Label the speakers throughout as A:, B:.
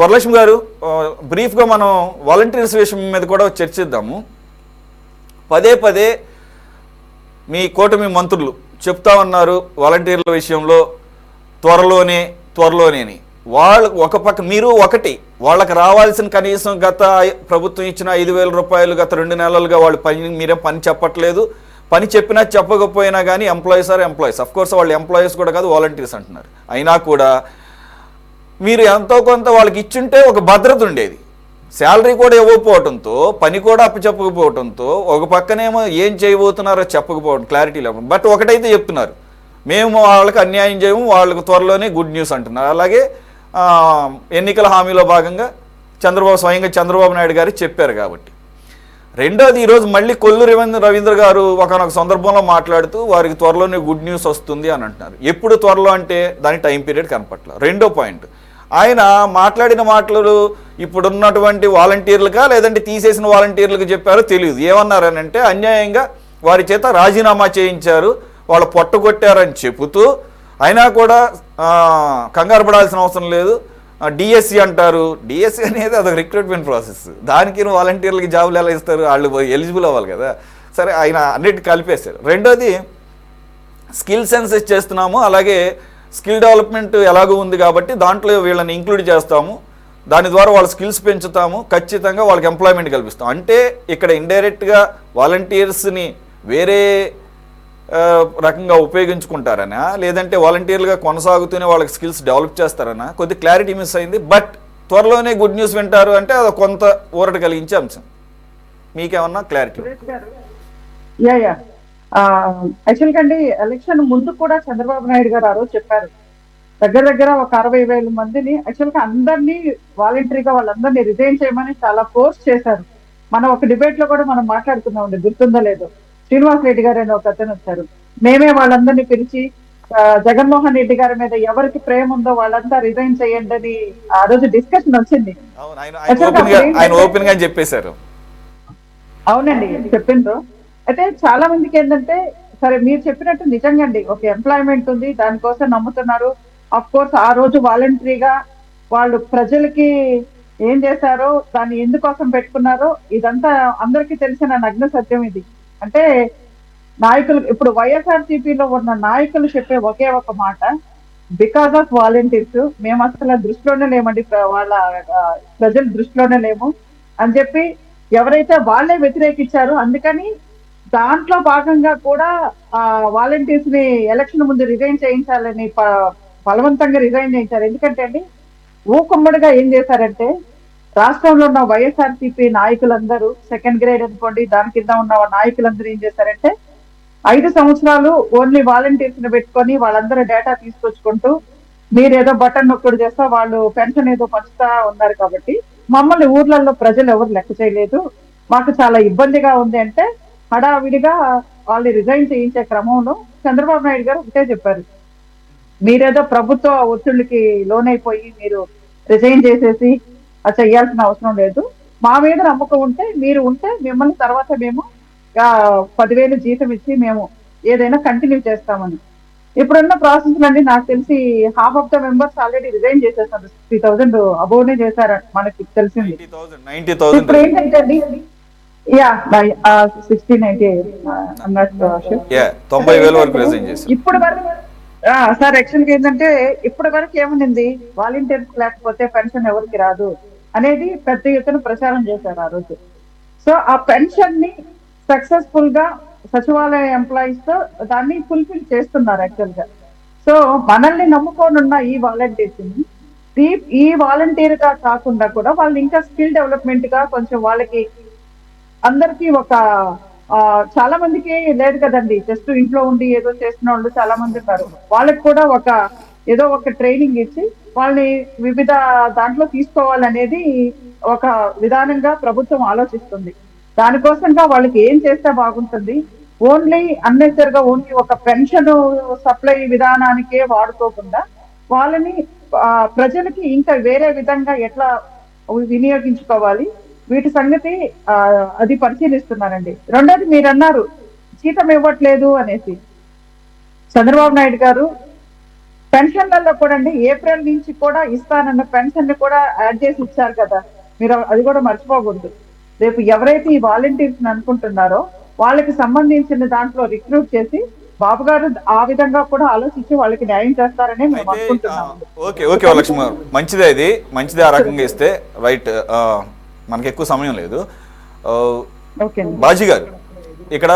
A: వరలక్ష్మి గారు, బ్రీఫ్గా మనం వాలంటీర్స్ విషయం మీద కూడా చర్చిద్దాము. పదే పదే మీ కూటమి మంత్రులు చెప్తా ఉన్నారు వాలంటీర్ల విషయంలో త్వరలోనే వాళ్ళు ఒక పక్క మీరు ఒకటి వాళ్ళకి రావాల్సిన కనీసం గత ప్రభుత్వం ఇచ్చిన 5,000 రూపాయలు గత 2 నెలలుగా వాళ్ళు మీరేం పని చెప్పట్లేదు. పని చెప్పినా చెప్పకపోయినా కానీ ఎంప్లాయీస్ అఫ్కోర్స్ వాళ్ళు ఎంప్లాయీస్ కూడా కాదు, వాలంటీర్స్ అంటున్నారు. అయినా కూడా మీరు ఎంతో కొంత వాళ్ళకి ఇచ్చుంటే ఒక భద్రత ఉండేది. శాలరీ కూడా ఇవ్వకపోవడంతో, పని కూడా అప్పచెప్పకపోవడంతో, ఒక పక్కనేమో ఏం చేయబోతున్నారో చెప్పకపోవడం, క్లారిటీ లేకుండా. బట్ ఒకటైతే చెప్తున్నారు, మేము వాళ్ళకి అన్యాయం చేయము, వాళ్ళకి త్వరలోనే గుడ్ న్యూస్ అంటున్నారు. అలాగే ఎన్నికల హామీలో భాగంగా స్వయంగా చంద్రబాబు నాయుడు గారు చెప్పారు. కాబట్టి రెండోది, ఈరోజు మళ్ళీ కొల్లు రవీంద్ర గారు ఒకనొక సందర్భంలో మాట్లాడుతూ వారికి త్వరలోనే గుడ్ న్యూస్ వస్తుంది అని అంటున్నారు. ఎప్పుడు త్వరలో అంటే దాని టైం పీరియడ్ కనపట్లేదు. రెండో పాయింట్, ఆయన మాట్లాడిన మాటలు ఇప్పుడున్నటువంటి వాలంటీర్లుగా లేదంటే తీసేసిన వాలంటీర్లకు చెప్పారో తెలియదు. ఏమన్నారనంటే అన్యాయంగా వారి చేత రాజీనామా చేయించారు, వాళ్ళు పొట్టగొట్టారని చెబుతూ, అయినా కూడా కంగారు పడాల్సిన అవసరం లేదు, డిఎస్సి అంటారు. డిఎస్సి అనేది అదొక రిక్రూట్మెంట్ ప్రాసెస్. దానికి వాలంటీర్లకి జాబులు ఎలా ఇస్తారు? వాళ్ళు ఎలిజిబుల్ అవ్వాలి కదా. సరే, ఆయన అన్నిటి కలిపేశారు. రెండోది, స్కిల్ సెన్సెస్ చేస్తున్నాము, అలాగే స్కిల్ డెవలప్మెంట్ ఎలాగో ఉంది కాబట్టి దాంట్లో వీళ్ళని ఇంక్లూడ్ చేస్తాము, దాని ద్వారా వాళ్ళ స్కిల్స్ పెంచుతాము, ఖచ్చితంగా వాళ్ళకి ఎంప్లాయ్మెంట్ కల్పిస్తాం. అంటే ఇక్కడ ఇండైరెక్ట్గా వాలంటీర్స్ని వేరే రకంగా ఉపయోగించుకుంటారనా, లేదంటే వాలంటీర్లుగా కొనసాగుతూనే వాళ్ళకి స్కిల్స్ డెవలప్ చేస్తారనా, కొద్ది క్లారిటీ మిస్ అయింది. బట్ త్వరలోనే గుడ్ న్యూస్ వింటారు అంటే అది కొంత ఊరట కలిగించే అంశం. మీకేమన్నా క్లారిటీ?
B: యాక్చువల్గా అండి, ఎలక్షన్ ముందు కూడా చంద్రబాబు నాయుడు గారు ఆ రోజు చెప్పారు, దగ్గర ఒక 60,000 మందిని యాక్చువల్గా అందరినీ వాలంటరీగా వాళ్ళందరినీ రిజైన్ చేయమని చాలా ఫోర్స్ చేశారు. మనం ఒక డిబేట్ లో కూడా మనం మాట్లాడుకున్నామండి, గుర్తుందో లేదో. శ్రీనివాస్ రెడ్డి గారు అని ఒక అతను వచ్చారు, మేమే వాళ్ళందరినీ పిలిచి జగన్మోహన్ రెడ్డి గారి మీద ఎవరికి ప్రేమ ఉందో వాళ్ళంతా రిజైన్ చేయండి అని ఆ రోజు డిస్కషన్ వచ్చింది. అవునండి, చెప్పిండ్రు. అయితే చాలా మందికి ఏంటంటే, సరే మీరు చెప్పినట్టు నిజంగా అండి, ఒక ఎంప్లాయ్మెంట్ ఉంది, దానికోసం నమ్ముతున్నారు. అఫ్ కోర్స్ ఆ రోజు వాలంటరీగా వాళ్ళు ప్రజలకి ఏం చేశారో, దాన్ని ఎందుకోసం పెట్టుకున్నారో ఇదంతా అందరికీ తెలిసిన నగ్న సత్యం ఇది. అంటే నాయకులు, ఇప్పుడు వైఎస్ఆర్సీపీలో ఉన్న నాయకులు చెప్పే ఒకే ఒక మాట, బికాస్ ఆఫ్ వాలంటీర్స్ మేము అసలు దృష్టిలోనే లేమండి, వాళ్ళ ప్రజల దృష్టిలోనే లేము అని చెప్పి ఎవరైతే వాళ్ళే వ్యతిరేకించారో, అందుకని దాంట్లో భాగంగా కూడా వాలంటీర్స్ ని ఎలక్షన్ ముందు రిజైన్ చేయించాలని బలవంతంగా రిజైన్ చేయించారు. ఎందుకంటే అండి, ఊకుమ్మడిగా ఏం చేశారంటే, రాష్ట్రంలో ఉన్న వైఎస్ఆర్సీపీ నాయకులందరూ, సెకండ్ గ్రేడ్ అనుకోండి, దాని కింద ఉన్న నాయకులందరూ ఏం చేశారంటే, 5 సంవత్సరాలు ఓన్లీ వాలంటీర్స్ ని పెట్టుకొని వాళ్ళందరూ డేటా తీసుకొచ్చుకుంటూ, మీరేదో బటన్ నొక్కుడు చేస్తా వాళ్ళు పెన్షన్ ఏదో పంచుతా ఉన్నారు కాబట్టి మమ్మల్ని ఊర్లలో ప్రజలు ఎవరు లెక్క చేయలేదు, మాకు చాలా ఇబ్బందిగా ఉంది అంటే హడావిడిగా వాళ్ళు రిజైన్ చేయించే క్రమంలో చంద్రబాబు నాయుడు గారు ఒకటే చెప్పారు, మీరేదో ప్రభుత్వ ఒత్తిళ్ళకి లోనైపోయి మీరు రిజైన్ చేసేసి అది చెయ్యాల్సిన అవసరం లేదు, మా మీద నమ్మకం ఉంటే మీరు ఉంటే మిమ్మల్ని తర్వాత మేము 10,000 జీతం ఇచ్చి మేము ఏదైనా కంటిన్యూ చేస్తామని. ఇప్పుడున్న ప్రాసెస్ అండి, నాకు తెలిసి half of the members already resign చేసేసారు. 3,000 అబోవ్నే చేశారు మనకి తెలిసింది. ఇప్పుడు ఏంటంటే అండి,
A: 90,000
B: ఇప్పుడు వరకు సార్ యాక్చువల్గా ఏంటంటే, ఇప్పటి వరకు ఏమనింది, వాలంటీర్స్ లేకపోతే పెన్షన్ ఎవరికి రాదు అనేది పెద్ద ఎత్తున ప్రచారం చేశారు ఆ రోజు. సో ఆ పెన్షన్ ని సక్సెస్ఫుల్ గా సచివాలయ ఎంప్లాయీస్ తో దాన్ని ఫుల్ఫిల్ చేస్తున్నారు యాక్చువల్ గా. సో మనల్ని నమ్ముకొని ఉన్న ఈ వాలంటీర్స్ ని ఈ వాలంటీర్ గా కాకుండా కూడా వాళ్ళు ఇంకా స్కిల్ డెవలప్మెంట్ గా కొంచెం వాళ్ళకి అందరికి ఒక చాలా మందికి లేదు కదండి, జస్ట్ ఇంట్లో ఉండి ఏదో చేస్తున్న వాళ్ళు చాలా మంది ఉన్నారు. వాళ్ళకి కూడా ఏదో ఒక ట్రైనింగ్ ఇచ్చి వాళ్ళని వివిధ దాంట్లో తీసుకోవాలనేది ఒక విధానంగా ప్రభుత్వం ఆలోచిస్తుంది. దానికోసంగా వాళ్ళకి ఏం చేస్తే బాగుంటుంది, ఓన్లీ అన్నెసరిగా ఓన్లీ ఒక పెన్షన్ సప్లై విధానానికే వాడుకోకుండా వాళ్ళని ప్రజలకి ఇంకా వేరే విధంగా ఎట్లా వినియోగించుకోవాలి, వీటి సంగతి అది పరిశీలిస్తున్నారండి. రెండోది, మీరు అన్నారు జీతం ఇవ్వట్లేదు అనేసి. చంద్రబాబు నాయుడు గారు పెన్షన్లలో కూడా అండి ఏప్రిల్ నుంచి కూడా ఇస్తానన్న పెన్షన్ ని కూడా యాడ్ చేసి ఇచ్చారు కదా, మీరు అది కూడా మర్చిపోకూడదు. రేపు ఎవరైతే ఈ వాలంటీర్స్ అనుకుంటున్నారో వాళ్ళకి సంబంధించిన దాంట్లో రిక్రూట్ చేసి బాబు గారు ఆ విధంగా కూడా ఆలోచించి వాళ్ళకి న్యాయం చేస్తారని మేము అనుకుంటున్నాము.
A: ఓకే ఓకే వరలక్ష్మి గారు, మంచిదే, ఇది మంచిదే. ఆ రకంగా ఇస్తే రైట్. మనకి ఎక్కువ సమయం లేదు. బాజీ గారు, ఇక్కడ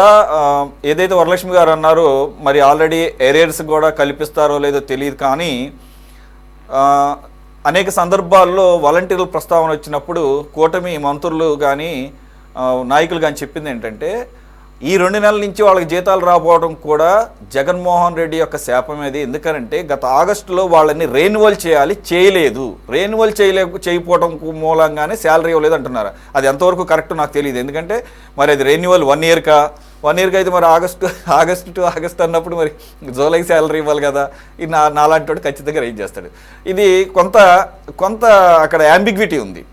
A: ఏదైతే వరలక్ష్మి గారు అన్నారో మరి ఆల్రెడీ ఏరియర్స్ కూడా కల్పిస్తారో లేదో తెలియదు, కానీ అనేక సందర్భాల్లో వాలంటీర్ల ప్రస్తావన వచ్చినప్పుడు కూటమి మంత్రులు కానీ నాయకులు కానీ చెప్పింది ఏంటంటే ఈ 2 నెలల నుంచి వాళ్ళకి జీతాలు రాకపోవడం కూడా జగన్మోహన్ రెడ్డి యొక్క శాపమేది. ఎందుకంటే గత ఆగస్టులో వాళ్ళని రెన్యువల్ చేయలేదు. రెన్యువల్ చేయకపోవడం మూలంగానే శాలరీ ఇవ్వలేదు అంటున్నారు. అది ఎంతవరకు కరెక్ట్ నాకు తెలియదు. ఎందుకంటే మరి అది రెన్యువల్ 1 ఇయర్కా, 1 ఇయర్కి అయితే మరి ఆగస్టు టు ఆగస్ట్ అన్నప్పుడు మరి జూలై శాలరీ ఇవ్వాలి కదా. ఇది నాలాంటి వాడు ఖచ్చితంగా రైజ్ చేస్తాడు. ఇది కొంత అక్కడ యాంబిగ్విటీ ఉంది.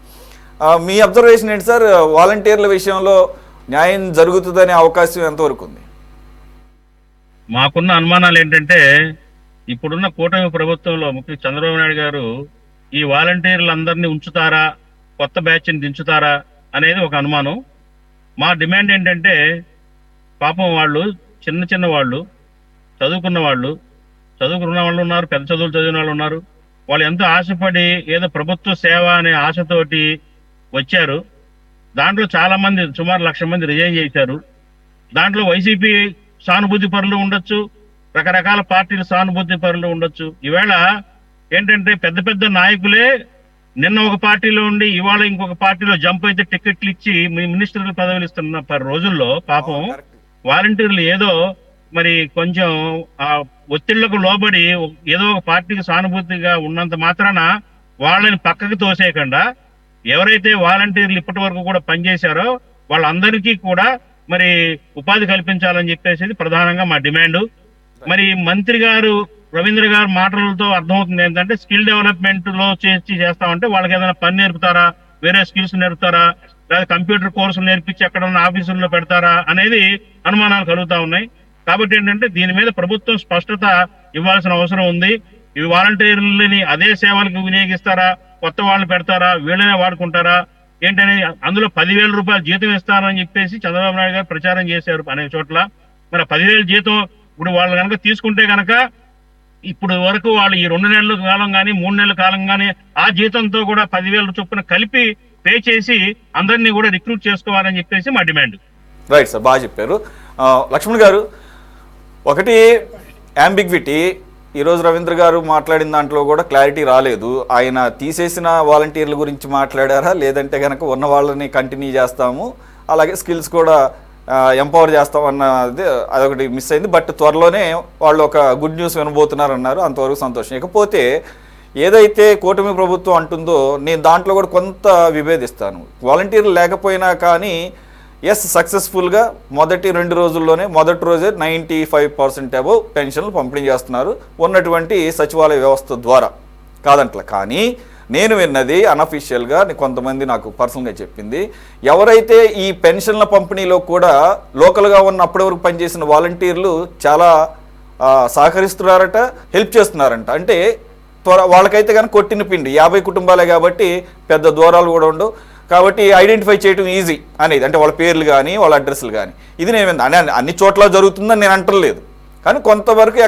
A: మీ అబ్జర్వేషన్ ఏంటి సార్? వాలంటీర్ల విషయంలో న్యాయం జరుగుతుందనే అవకాశం ఎంతవరకు ఉంది?
C: మాకున్న అనుమానాలు ఏంటంటే ఇప్పుడున్న కూటమి ప్రభుత్వంలో ముఖ్యంగా చంద్రబాబు నాయుడు గారు ఈ వాలంటీర్లందరినీ ఉంచుతారా, కొత్త బ్యాచ్ని దించుతారా అనేది ఒక అనుమానం. మా డిమాండ్ ఏంటంటే పాపం వాళ్ళు చిన్న వాళ్ళు, చదువుకున్న వాళ్ళు ఉన్నారు, పెద్ద చదువులు చదివిన వాళ్ళు ఉన్నారు. వాళ్ళు ఎంతో ఆశపడి ఏదో ప్రభుత్వ సేవ అనే ఆశతోటి వచ్చారు. దాంట్లో చాలా మంది సుమారు 1,00,000 మంది రిజైన్ చేశారు. దాంట్లో వైసీపీ సానుభూతి పరులు ఉండొచ్చు, రకరకాల పార్టీల సానుభూతి పరులు ఉండొచ్చు. ఈవేళ ఏంటంటే పెద్ద నాయకులే నిన్న ఒక పార్టీలో ఉండి ఇవాళ ఇంకొక పార్టీలో జంప్ అయితే టికెట్లు ఇచ్చి మినిస్టర్ల పదవులు ఇస్తున్న రోజుల్లో పాపం వాలంటీర్లు ఏదో మరి కొంచెం ఆ ఒత్తిళ్లకు లోబడి ఏదో ఒక పార్టీకి సానుభూతిగా ఉన్నంత మాత్రాన వాళ్ళని పక్కకు తోసేయకుండా ఎవరైతే వాలంటీర్లు ఇప్పటి వరకు కూడా పనిచేశారో వాళ్ళందరికీ కూడా మరి ఉపాధి కల్పించాలని చెప్పేసి ప్రధానంగా మా డిమాండ్. మరి మంత్రి గారు రవీంద్ర గారు మాటలతో అర్థమవుతుంది ఏంటంటే స్కిల్ డెవలప్మెంట్ లో చేస్తామంటే వాళ్ళకి ఏదైనా పని నేర్పుతారా, వేరే స్కిల్స్ నేర్పుతారా, లేదా కంప్యూటర్ కోర్సులు నేర్పించి ఎక్కడ ఉన్న ఆఫీసుల్లో పెడతారా అనేది అనుమానాలు కలుగుతా ఉన్నాయి. కాబట్టి ఏంటంటే దీని మీద ప్రభుత్వం స్పష్టత ఇవ్వాల్సిన అవసరం ఉంది. ఇవి వాలంటీర్లని అదే సేవలకు వినియోగిస్తారా, కొత్త వాళ్ళు పెడతారా, వీళ్ళనే వాడుకుంటారా ఏంటనే, అందులో 10,000 రూపాయలు జీతం ఇస్తారని చెప్పేసి చంద్రబాబు నాయుడు గారు ప్రచారం చేశారు అనేక చోట్ల. మరి 10,000 జీతం ఇప్పుడు వాళ్ళు కనుక తీసుకుంటే కనుక ఇప్పుడు వరకు వాళ్ళు ఈ 2 నెలల కాలం కానీ 3 నెలల కాలం కానీ ఆ జీతంతో కూడా 10,000 చొప్పున కలిపి పే చేసి అందరినీ కూడా రిక్రూట్ చేసుకోవాలని చెప్పేసి మా డిమాండ్.
A: రైట్ సార్, బాగా చెప్పారు. లక్ష్మణ్ గారు, ఒకటి యాంబిగ్విటీ, ఈరోజు రవీంద్ర గారు మాట్లాడిన దాంట్లో కూడా క్లారిటీ రాలేదు. ఆయన తీసేసిన వాలంటీర్ల గురించి మాట్లాడారా, లేదంటే కనుక ఉన్న వాళ్ళని కంటిన్యూ చేస్తాము అలాగే స్కిల్స్ కూడా ఎంపవర్ చేస్తాం అన్నది అదొకటి మిస్ అయింది. బట్ త్వరలోనే వాళ్ళు ఒక గుడ్ న్యూస్ వినబోతున్నారు అన్నారు, అంతవరకు సంతోషం. ఇకపోతే ఏదైతే కూటమి ప్రభుత్వం అంటుందో నేను దాంట్లో కూడా కొంత విభేదిస్తాను. వాలంటీర్లు లేకపోయినా కానీ ఎస్ సక్సెస్ఫుల్గా మొదటి 2 రోజుల్లోనే మొదటి రోజే 95% అబవ్ పెన్షన్లు పంపిణీ చేస్తున్నారు ఉన్నటువంటి సచివాలయ వ్యవస్థ ద్వారా, కాదంట్ల. కానీ నేను విన్నది అన్అఫీషియల్గా కొంతమంది నాకు పర్సనల్గా చెప్పింది, ఎవరైతే ఈ పెన్షన్ల పంపిణీలో కూడా లోకల్గా ఉన్న అప్పటి వరకు పనిచేసిన వాలంటీర్లు చాలా సహకరిస్తున్నారట, హెల్ప్ చేస్తున్నారంట. అంటే వాళ్ళకైతే కానీ కొట్టిన పిండి 50 కుటుంబాలే కాబట్టి పెద్ద దూరాలు కూడా ఉండవు, కాబట్టి ఐడెంటిఫై చేయడం ఈజీ అనేది, అంటే వాళ్ళ పేర్లు కానీ వాళ్ళ అడ్రస్లు కానీ. ఇది నేను అన్ని చోట్ల జరుగుతుందని నేను అంటలేదు, కానీ కొంతవరకు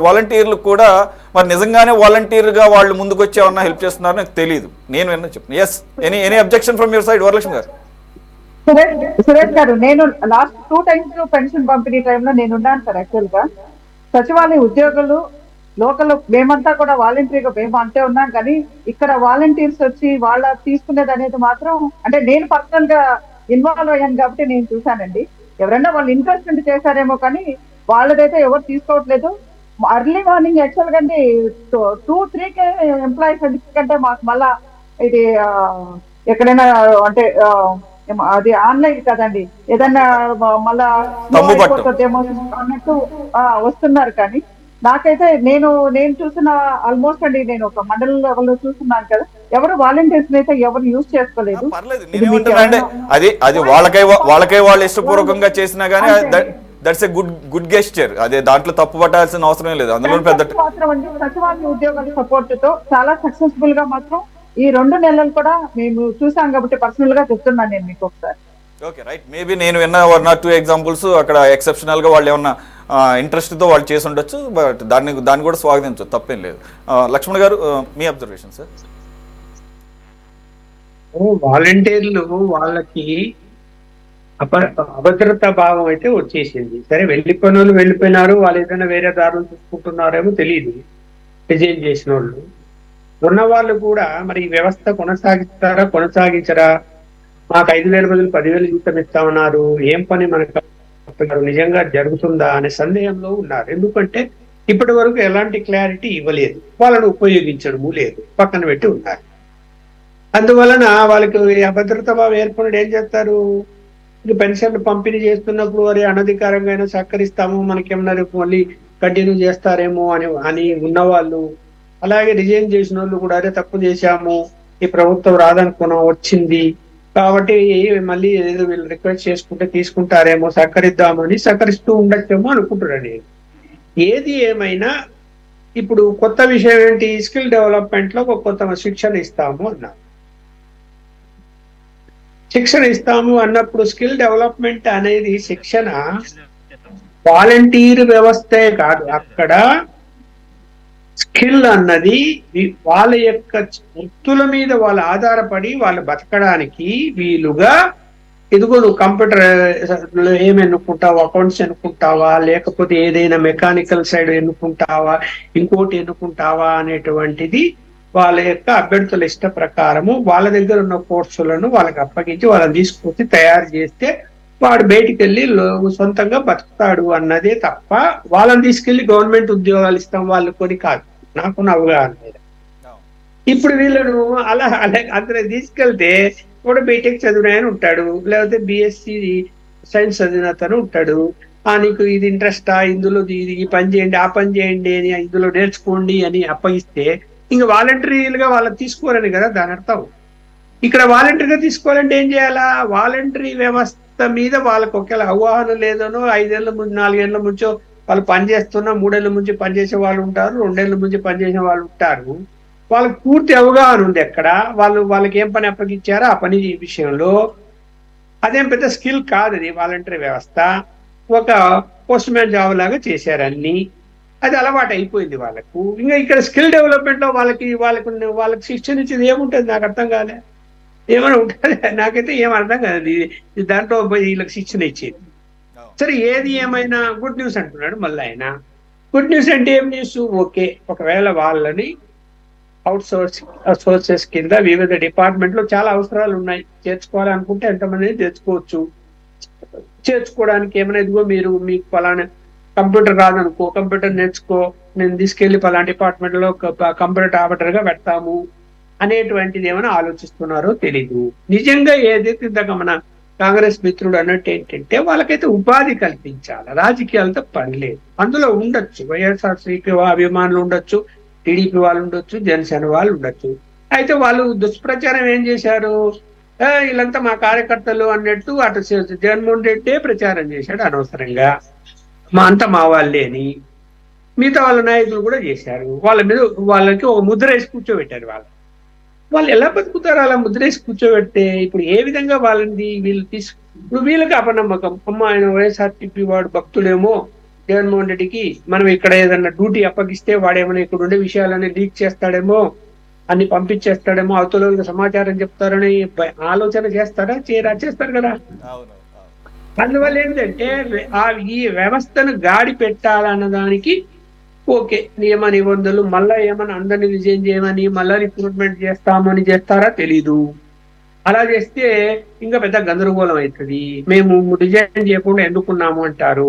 A: వాలంటీర్లు కూడా మరి నిజంగానే వాలంటీర్గా వాళ్ళు ముందుకు వచ్చి ఏమన్నా హెల్ప్ చేస్తున్నారో నాకు తెలియదు. నేను విన్నా చెప్పను. Yes, any objection from your side Varalakshmi garu?
B: Suresh గారు, నేను లాస్ట్ 2 times పెన్షన్ పంపిణీ టైంలో నేను ఉన్నాను సార్. యాక్చువల్ గా సచివాలయ ఉద్యోగులు లోకల్ మేమంతా కూడా వాలంటీర్గా మేము అంతే ఉన్నాం, కానీ ఇక్కడ వాలంటీర్స్ వచ్చి వాళ్ళ తీసుకునేది అనేది మాత్రం, అంటే నేను పర్సనల్ గా ఇన్వాల్వ్ అయ్యాను కాబట్టి నేను చూసానండి. ఎవరైనా వాళ్ళు ఇంట్రెస్ట్ ఉండి చేశారేమో కానీ వాళ్ళదైతే ఎవరు తీసుకోవట్లేదు. అర్లీ మార్నింగ్ యాక్చువల్ గా 2-3 ఎంప్లాయీస్ ఎందుకంటే మాకు మళ్ళా ఇది ఎక్కడైనా అంటే అది ఆన్లైన్ కదండి, ఏదన్నా మళ్ళా అయిపోతుందేమో అన్నట్టు వస్తున్నారు. కానీ నాకైతే నేను చూసిన ఆల్మోస్ట్ అండి, నేను ఒక మండలం లెవెల్లో చూస్తున్నాను కదా, ఎవరు వాలంటీర్స్ అయితే ఎవరు యూజ్ చేసుకోలేదు.
A: అది వాళ్ళకై వాళ్ళు ఇష్టపూర్వకంగా చేసినా కానీ దట్స్ ఎ గుడ్ గెస్చర్. అదే దాంట్లో తప్పు పట్టాల్సిన అవసరం లేదు. అందులో పెద్ద
B: మాత్రం అండి సచివాలయ ఉద్యోగాల సపోర్ట్ తో చాలా సక్సెస్ఫుల్ గా మాత్రం ఈ 2 నెలలు కూడా మేము చూసాం కాబట్టి పర్సనల్ గా చెప్తున్నాను నేను మీకు ఒకసారి.
A: Okay right. మేబీ నేను విన్న 1 or 2 ఎగ్జాంపుల్స్ అక్కడ ఎక్సెప్షనల్ గా వాళ్ళు ఏమన్నా ఇంట్రెస్ట్ తో వాళ్ళు చేసి ఉండొచ్చు. బట్ దాన్ని కూడా స్వాగతించు, తప్పేం లేదు. లక్ష్మణ్ గారు మీ అబ్జర్వేషన్ సార్.
D: వాలంటీర్లు వాళ్ళకి అభద్రతా భావం అయితే వచ్చేసింది. సరే వెళ్ళిపోయిన వాళ్ళు వెళ్ళిపోయినారు, వాళ్ళు ఏదైనా వేరే దారులు చూసుకుంటున్నారేమో తెలియదు. రిజైన్ చేసిన వాళ్ళు ఉన్న వాళ్ళు కూడా మరి ఈ వ్యవస్థ కొనసాగిస్తారా కొనసాగించరా, మాకు 5,000 బదులు 10,000 జీతం ఇస్తామన్నారు, ఏం పని మనకు నిజంగా జరుగుతుందా అనే సందేహంలో ఉన్నారు. ఎందుకంటే ఇప్పటి వరకు ఎలాంటి క్లారిటీ ఇవ్వలేదు, వాళ్ళను ఉపయోగించడము లేదు, పక్కన పెట్టి ఉన్నారు. అందువలన వాళ్ళకి అభద్రతా భావం ఏర్పడి ఏం చేస్తారు, పెన్షన్లు పంపిణీ చేస్తున్నప్పుడు వారి అనధికారంగా అయినా సహకరిస్తాము, మనకేమన్నా రేపు మళ్ళీ కంటిన్యూ చేస్తారేమో అని ఉన్నవాళ్ళు, అలాగే రిజైన్ చేసిన వాళ్ళు కూడా అరే తప్పు చేశాము, ఈ ప్రభుత్వం రాదనుకున్నాం వచ్చింది కాబట్టి మళ్ళీ ఏదో వీళ్ళు రిక్వెస్ట్ చేసుకుంటే తీసుకుంటారేమో, సహకరిద్దామని సహకరిస్తూ ఉండొచ్చేమో అనుకుంటున్నాను నేను. ఏది ఏమైనా ఇప్పుడు కొత్త విషయం ఏంటి, స్కిల్ డెవలప్మెంట్ లో ఒక కొత్త శిక్షణ ఇస్తాము అన్నారు. శిక్షణ ఇస్తాము అన్నప్పుడు స్కిల్ డెవలప్మెంట్ అనేది శిక్షణ వాలంటీర్ వ్యవస్థే కాదు, అక్కడ స్కిల్ అన్నది వాళ్ళ యొక్క వృత్తుల మీద వాళ్ళు ఆధారపడి వాళ్ళు బతకడానికి వీలుగా, ఇదిగో నువ్వు కంప్యూటర్ ఏమి ఎన్నుకుంటావా, అకౌంట్స్ ఎన్నుకుంటావా, లేకపోతే ఏదైనా మెకానికల్ సైడ్ ఎన్నుకుంటావా, ఇంకోటి ఎన్నుకుంటావా అనేటువంటిది వాళ్ళ యొక్క అభ్యర్థుల ఇష్ట ప్రకారము వాళ్ళ దగ్గర ఉన్న కోర్సులను వాళ్ళకి అప్పగించి వాళ్ళని తీసుకొచ్చి తయారు చేస్తే వాడు బయటికి వెళ్ళి సొంతంగా బతుకుతాడు అన్నదే తప్ప వాళ్ళని తీసుకెళ్లి గవర్నమెంట్ ఉద్యోగాలు ఇస్తాం వాళ్ళు కొని కాదు, నాకున్న అవగాహన మీద. ఇప్పుడు వీళ్ళను అలా అందరూ తీసుకెళ్తే కూడా బీటెక్ చదివిన ఉంటాడు, లేకపోతే బిఎస్సి సైన్స్ చదివిన అతను ఉంటాడు, నీకు ఇది ఇంట్రెస్టా, ఇందులో ఇది ఈ పని చేయండి ఆ పని చేయండి అని, ఇందులో నేర్చుకోండి అని అప్పగిస్తే ఇంకా వాలంటరీలుగా వాళ్ళకి తీసుకోరని కదా దాని అర్థం. ఇక్కడ వాలంటరీగా తీసుకోవాలంటే ఏం చేయాలా, వాలంటరీ వ్యవస్థ మీద వాళ్ళకి ఒకవేళ అవగాహన లేదనో 5 ఏళ్ల ముందు 4 ఏళ్ల ముంచో వాళ్ళు పనిచేస్తున్నా 3 ఏళ్ల నుంచి పనిచేసే వాళ్ళు ఉంటారు, 2 ఏళ్ల నుంచి పనిచేసే వాళ్ళు ఉంటారు, వాళ్ళకి పూర్తి అవగాహన ఉంది ఎక్కడ వాళ్ళకి ఏం పని అప్పగించారో ఆ పని విషయంలో. అదేం పెద్ద స్కిల్ కాదు, అది వాలంటరీ వ్యవస్థ ఒక పోస్ట్ మ్యాన్ జాబ్ లాగా చేశారన్ని, అది అలవాటు అయిపోయింది వాళ్ళకు. ఇంకా ఇక్కడ స్కిల్ డెవలప్మెంట్ లో వాళ్ళకి శిక్షణ ఇచ్చేది ఏముంటుంది నాకు అర్థం కాలే, ఏమైనా ఉంటుంది నాకైతే ఏం అర్థం కాదు దాంట్లో వీళ్ళకి శిక్షణ ఇచ్చేది. సరే ఏది ఏమైనా గుడ్ న్యూస్ అంటున్నాడు మళ్ళీ ఆయన. గుడ్ న్యూస్ అంటే ఏం న్యూస్, ఓకే ఒకవేళ వాళ్ళని అవుట్ సోర్సెస్ కింద వివిధ డిపార్ట్మెంట్ లో చాలా అవసరాలు ఉన్నాయి, చేర్చుకోవాలనుకుంటే ఎంతమంది చేర్చుకోవచ్చు. చేర్చుకోవడానికి ఏమైనా ఇదిగో మీకు పలానా కంప్యూటర్ రాదనుకో, కంప్యూటర్ నేర్చుకో, నేను తీసుకెళ్లి పలానా డిపార్ట్మెంట్ లో కంప్యూటర్ ఆపరేటర్ గా పెడతాము అనేటువంటిది ఏమైనా ఆలోచిస్తున్నారో తెలీదు. నిజంగా ఏదైతే ఇందాక మన కాంగ్రెస్ మిత్రుడు అన్నట్టు ఏంటంటే వాళ్ళకైతే ఉపాధి కల్పించాలి, రాజకీయాలతో పని లేదు. అందులో ఉండొచ్చు వైఎస్ఆర్సీపీ అభిమానులు ఉండొచ్చు, టీడీపీ వాళ్ళు ఉండొచ్చు, జనసేన వాళ్ళు ఉండొచ్చు. అయితే వాళ్ళు దుష్ప్రచారం ఏం చేశారు, వీళ్ళంతా మా కార్యకర్తలు అన్నట్టు అటు జగన్మోహన్ రెడ్డే ప్రచారం చేశాడు అనవసరంగా, అంతా మా వాళ్ళే అని. మిగతా వాళ్ళ నాయకులు కూడా చేశారు, వాళ్ళ మీద వాళ్ళకి ఒక ముద్ర వేసి కూర్చోబెట్టారు. వాళ్ళు ఎలా బతుకుతారు అలా ముద్ర వేసి కూర్చోబెడితే? ఇప్పుడు ఏ విధంగా వాళ్ళని వీళ్ళు ఇప్పుడు వీళ్ళకి అపనమ్మకం, అమ్మ ఆయన వైఎస్ఆర్టీపీ వాడు భక్తుడేమో జగన్మోహన్ రెడ్డికి, మనం ఇక్కడ ఏదన్నా డ్యూటీ అప్పగిస్తే వాడేమైనా ఇక్కడ ఉండే విషయాలన్నీ లీక్ చేస్తాడేమో, అన్ని పంపించేస్తాడేమో, అవతల సమాచారం చెప్తారని ఆలోచన చేస్తారా, చేస్తారు కదా. అందువల్ల ఏంటంటే ఈ వ్యవస్థను గాడి పెట్టాలన్న దానికి ఓకే నియమ నిబంధనలు, మళ్ళా ఏమన్నా అందరినీ రిజైన్ చేయమని మళ్ళా రిక్రూట్మెంట్ చేస్తామని చేస్తారా తెలీదు. అలా చేస్తే ఇంకా పెద్ద గందరగోళం అవుతుంది. మేము రిజైన్ చేయకుండా ఎందుకున్నాము అంటారు.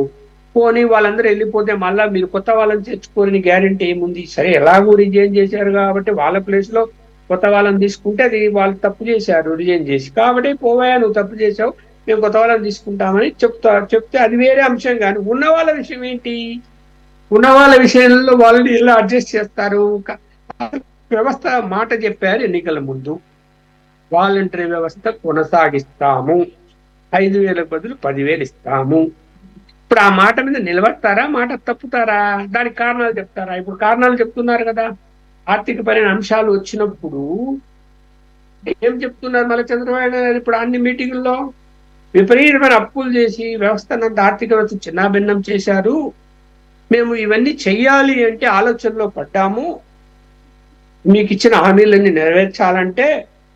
D: పోనీ వాళ్ళందరూ వెళ్ళిపోతే మళ్ళా మీరు కొత్త వాళ్ళని తెచ్చుకోని గ్యారెంటీ ఏముంది? సరే ఎలాగూ రిజైన్ చేశారు కాబట్టి వాళ్ళ ప్లేస్ లో కొత్త వాళ్ళని తీసుకుంటే అది వాళ్ళు తప్పు చేశారు రిజైన్ చేసి, కాబట్టి పోవాయా నువ్వు తప్పు చేసావు మేము కొత్త వాళ్ళని తీసుకుంటామని చెప్తే అది వేరే అంశం. కానీ ఉన్న వాళ్ళ విషయం ఏంటి, ఉన్న వాళ్ళ విషయంలో వాళ్ళని ఎలా అడ్జస్ట్ చేస్తారు? వ్యవస్థ మాట చెప్పారు ఎన్నికల ముందు, వాలంటరీ వ్యవస్థ కొనసాగిస్తాము, 5,000 బదులు 10,000 ఇస్తాము. ఇప్పుడు ఆ మాట మీద నిలబడతారా, మాట తప్పుతారా? దానికి కారణాలు చెప్తారా? ఇప్పుడు కారణాలు చెప్తున్నారు కదా, ఆర్థికపరమైన అంశాలు వచ్చినప్పుడు ఏం చెప్తున్నారు మళ్ళీ చంద్రబాబు నాయుడు గారు ఇప్పుడు అన్ని మీటింగుల్లో? విపరీతమైన అప్పులు చేసి వ్యవస్థనంత ఆర్థిక వ్యవస్థ చిన్నాభిన్నం చేశారు, మేము ఇవన్నీ చెయ్యాలి అంటే ఆలోచనలో పడ్డాము, మీకు ఇచ్చిన హామీలన్నీ నెరవేర్చాలంటే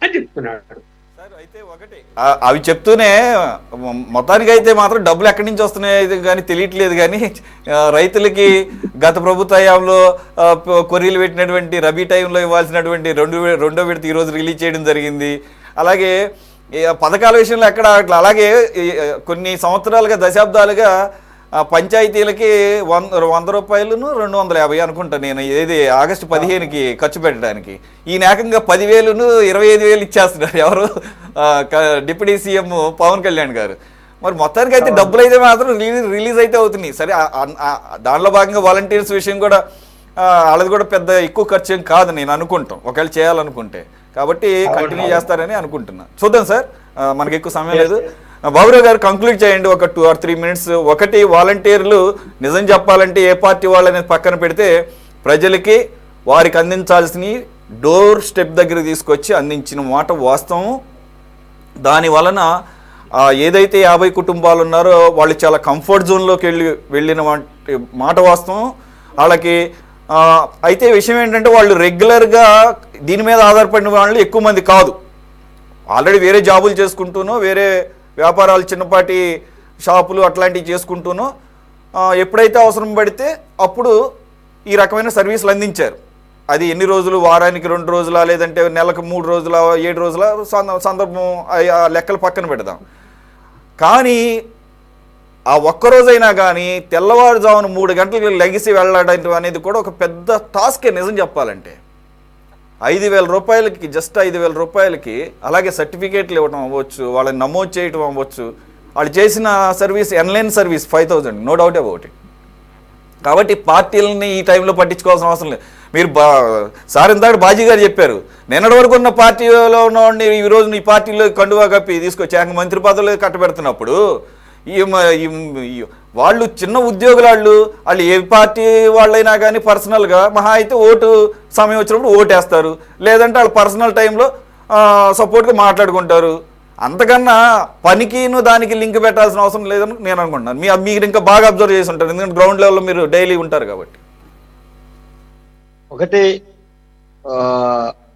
D: అని చెప్తున్నాడు.
A: సార్ అయితే ఒకటి అవి చెప్తూనే మొత్తానికి అయితే మాత్రం డబ్బులు ఎక్కడి నుంచి వస్తున్నాయి కానీ తెలియట్లేదు. కానీ రైతులకి గత ప్రభుత్వ హయాంలో కొర్రీలు పెట్టినటువంటి రబీ టైంలో ఇవ్వాల్సినటువంటి రెండో విడత ఈరోజు రిలీజ్ చేయడం జరిగింది. అలాగే పథకాల విషయంలో ఎక్కడ అట్లా, అలాగే కొన్ని సంవత్సరాలుగా దశాబ్దాలుగా పంచాయతీలకి 100 రూపాయలను 250 అనుకుంటా నేను, ఏది ఆగస్టు 15కి ఖర్చు పెట్టడానికి. ఈయన ఏకంగా 10,000ను 25,000 ఇచ్చేస్తున్నారు ఎవరు, డిప్యూటీ సీఎం పవన్ కళ్యాణ్ గారు. మరి మొత్తానికి అయితే డబ్బులు అయితే మాత్రం రిలీజ్ అయితే అవుతున్నాయి. సరే దానిలో భాగంగా వాలంటీర్స్ విషయం కూడా వాళ్ళది కూడా పెద్ద ఎక్కువ ఖర్చు ఏం కాదు నేను అనుకుంటాం, ఒకవేళ చేయాలనుకుంటే. కాబట్టి కంటిన్యూ చేస్తారని అనుకుంటున్నా. చూద్దాం సార్, మనకి ఎక్కువ సమయం లేదు. బాబురావు గారు కంక్లూడ్ చేయండి ఒక 2 or 3 minutes. ఒకటి, వాలంటీర్లు నిజం చెప్పాలంటే ఏ పార్టీ వాళ్ళనేది పక్కన పెడితే ప్రజలకి వారికి అందించాల్సిన డోర్ స్టెప్ దగ్గర తీసుకొచ్చి అందించిన మాట వాస్తవం. దాని వలన ఏదైతే 50 కుటుంబాలు ఉన్నారో వాళ్ళు చాలా కంఫర్ట్ జోన్లోకి వెళ్ళిన మాట వాస్తవం వాళ్ళకి. అయితే విషయం ఏంటంటే వాళ్ళు రెగ్యులర్గా దీని మీద ఆధారపడిన వాళ్ళు ఎక్కువ మంది కాదు, ఆల్రెడీ వేరే జాబులు చేసుకుంటూనో వేరే వ్యాపారాలు చిన్నపాటి షాపులు అట్లాంటివి చేసుకుంటూనో ఎప్పుడైతే అవసరం పడితే అప్పుడు ఈ రకమైన సర్వీసులు అందించారు. అది ఎన్ని రోజులు, వారానికి 2 రోజులా, లేదంటే నెలకు 3 రోజుల, 7 రోజుల సందర్భం లెక్కలు పక్కన పెడదాం. కానీ ఆ ఒక్కరోజైనా కానీ తెల్లవారుజామున 3 గంటలకు లెగిసి వెళ్ళడం అనేది కూడా ఒక పెద్ద టాస్కే నిజం చెప్పాలంటే. 5,000 రూపాయలకి, జస్ట్ 5,000 రూపాయలకి, అలాగే సర్టిఫికేట్లు ఇవ్వడం అవ్వచ్చు, వాళ్ళని నమోదు చేయటం అవ్వచ్చు, వాళ్ళు చేసిన service online service 5,000, no doubt about it. కాబట్టి పార్టీలని ఈ టైంలో పట్టించుకోవాల్సిన అవసరం లేదు. మీరు సార్ ఇందాక బాజీ గారు చెప్పారు, నిన్నటి వరకు ఉన్న పార్టీలో ఉన్నవాడిని ఈరోజు ఈ పార్టీలో కండువా కప్పి తీసుకొచ్చి మంత్రి పదవులు కట్టబెడుతున్నప్పుడు వాళ్ళు చిన్న ఉద్యోగులు, వాళ్ళు ఏ పార్టీ వాళ్ళైనా కానీ పర్సనల్గా మహా అయితే ఓటు సమయం వచ్చినప్పుడు ఓటేస్తారు, లేదంటే వాళ్ళు పర్సనల్ టైంలో సపోర్ట్గా మాట్లాడుకుంటారు. అంతకన్నా పనికిను దానికి లింక్ పెట్టాల్సిన అవసరం లేదని నేను అనుకుంటున్నాను. మీరు ఇంకా బాగా అబ్జర్వ్ చేసి ఉంటారు, ఎందుకంటే గ్రౌండ్ లెవెల్లో మీరు డైలీ ఉంటారు కాబట్టి.
E: ఒకటి,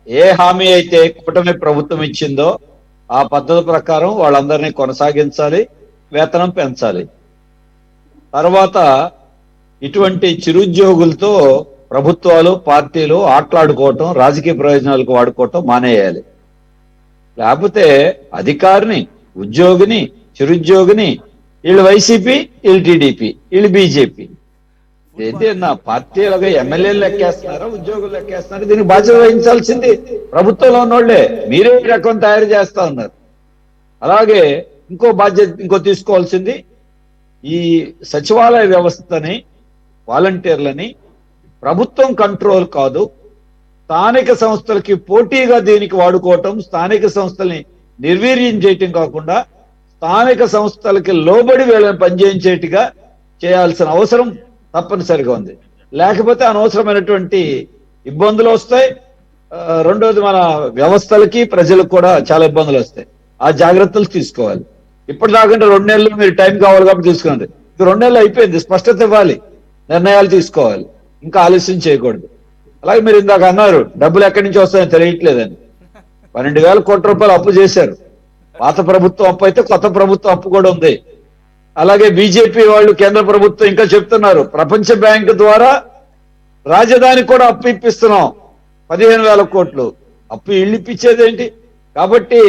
E: ఏ హామీ అయితే కూటమి ప్రభుత్వం ఇచ్చిందో ఆ పద్ధతి ప్రకారం వాళ్ళందరినీ కొనసాగించాలి, వేతనం పెంచాలి. తర్వాత ఇటువంటి చిరుద్యోగులతో ప్రభుత్వాలు పార్టీలు ఆటలాడుకోవటం, రాజకీయ ప్రయోజనాలకు వాడుకోవటం మానేయాలి. లేకపోతే అధికారిని, ఉద్యోగిని, చిరుద్యోగిని, వీళ్ళు వైసీపీ, వీళ్ళు టీడీపీ, వీళ్ళు బీజేపీ, ఏదైనా పార్టీలుగా ఎమ్మెల్యేలు లెక్కేస్తున్నారా, ఉద్యోగులు లెక్కేస్తున్నారా? దీనికి బాధ్యత వహించాల్సింది ప్రభుత్వంలో ఉన్నోళ్లే. మీరే రకం తయారు చేస్తా ఉన్నారు. అలాగే ఇంకో తీసుకోవాల్సింది, ఈ సచివాలయ వ్యవస్థని, వాలంటీర్లని ప్రభుత్వం కంట్రోల్ కాదు, స్థానిక సంస్థలకి పోటీగా దీనికి వాడుకోవటం, స్థానిక సంస్థల్ని నిర్వీర్యం చేయటం కాకుండా స్థానిక సంస్థలకి లోబడి వీళ్ళని పనిచేయించేట్టుగా చేయాల్సిన అవసరం తప్పనిసరిగా ఉంది. లేకపోతే అనవసరమైనటువంటి ఇబ్బందులు వస్తాయి. రెండోది, మన వ్యవస్థలకి ప్రజలకు కూడా చాలా ఇబ్బందులు వస్తాయి. ఆ జాగ్రత్తలు తీసుకోవాలి. ఇప్పటిదాకా 2 నెలలు మీరు టైం కావాలి కాబట్టి తీసుకున్నారు. 2 నెలలు అయిపోయింది, స్పష్టత ఇవ్వాలి, నిర్ణయాలు తీసుకోవాలి, ఇంకా ఆలస్యం చేయకూడదు. అలాగే మీరు ఇందాక అన్నారు డబ్బులు ఎక్కడి నుంచి వస్తాయో తెలియట్లేదని. 12,000 కోట్ల రూపాయలు అప్పు చేశారు. పాత ప్రభుత్వం అప్పు అయితే కొత్త ప్రభుత్వం అప్పు కూడా ఉంది. అలాగే బీజేపీ వాళ్ళు, కేంద్ర ప్రభుత్వం ఇంకా చెప్తున్నారు ప్రపంచ బ్యాంక్ ద్వారా రాజధానికి కూడా అప్పు ఇప్పిస్తున్నాం, 15,000 కోట్లు. అప్పు ఇళ్ళు ఇప్పించేదేంటి? కాబట్టి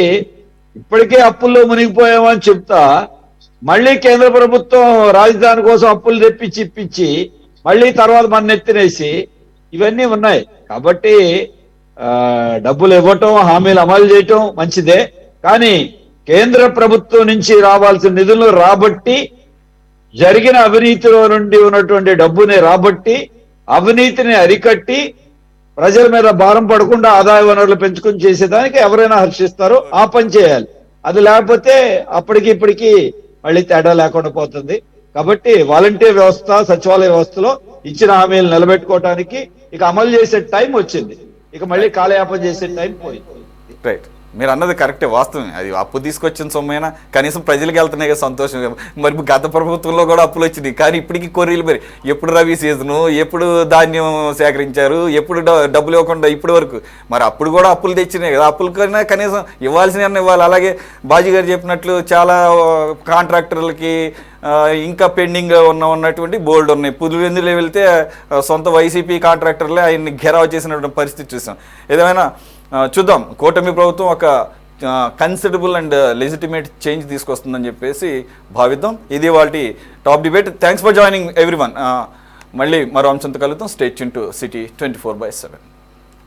E: ఇప్పటికే అప్పుల్లో మునిగిపోయామని చెప్తా మళ్ళీ కేంద్ర ప్రభుత్వం రాజధాని కోసం అప్పులు తెప్పించి ఇప్పించి మళ్ళీ తర్వాత మన నెత్తినేసి ఇవన్నీ ఉన్నాయి. కాబట్టి డబ్బులు ఇవ్వటం, హామీలు అమలు చేయటం మంచిదే. కానీ కేంద్ర ప్రభుత్వం నుంచి రావాల్సిన నిధులను రాబట్టి, జరిగిన అవినీతిలో నుండి ఉన్నటువంటి డబ్బుని రాబట్టి, అవినీతిని అరికట్టి, ప్రజల మీద భారం పడకుండా ఆదాయ వనరులు పెంచుకుని చేసేదానికి ఎవరైనా హర్షిస్తారో ఆ పని చేయాలి. అది లేకపోతే అప్పటికి ఇప్పటికీ మళ్ళీ తేడా లేకుండా పోతుంది. కాబట్టి వాలంటీర్ వ్యవస్థ, సచివాలయ వ్యవస్థలో ఇచ్చిన హామీలు నిలబెట్టుకోవడానికి ఇక అమలు చేసే టైం వచ్చింది. ఇక మళ్ళీ కాలయాపన చేసే టైం పోయింది.
A: రైట్, మీరు అన్నది కరెక్టే, వాస్తవమే. అది అప్పు తీసుకొచ్చిన సొమ్మైనా కనీసం ప్రజలకు వెళ్తున్నాయి కదా, సంతోషం. మరి గత ప్రభుత్వంలో కూడా అప్పులు వచ్చినాయి, కానీ ఇప్పటికీ కొర్రీలు మరి ఎప్పుడు రబీ సీజను, ఎప్పుడు ధాన్యం సేకరించారు, ఎప్పుడు డబ్బులు ఇవ్వకుండా ఇప్పటి వరకు. మరి అప్పుడు కూడా అప్పులు తెచ్చినాయి కదా, అప్పుల కన్నా కనీసం ఇవ్వాల్సినవి ఇవ్వాలి. అలాగే బాజీ గారు చెప్పినట్లు చాలా కాంట్రాక్టర్లకి ఇంకా పెండింగ్ ఉన్నటువంటి బోల్డ్ ఉన్నాయి. పులివెందులో వెళ్తే సొంత వైసీపీ కాంట్రాక్టర్లే ఆయన్ని ఘెరావ్ చేసినటువంటి పరిస్థితి చూసాం. ఏదేమైనా చూద్దాం, కూటమి ప్రభుత్వం ఒక కన్సిడరబుల్ అండ్ లెజిటిమేట్ చేంజ్ తీసుకొస్తుందని చెప్పేసి భావిద్దాం. ఇది వాటి top debate. Thanks for joining everyone. మళ్ళీ మరో అంశంతో కలుద్దాం. Stay tune to city 24/7.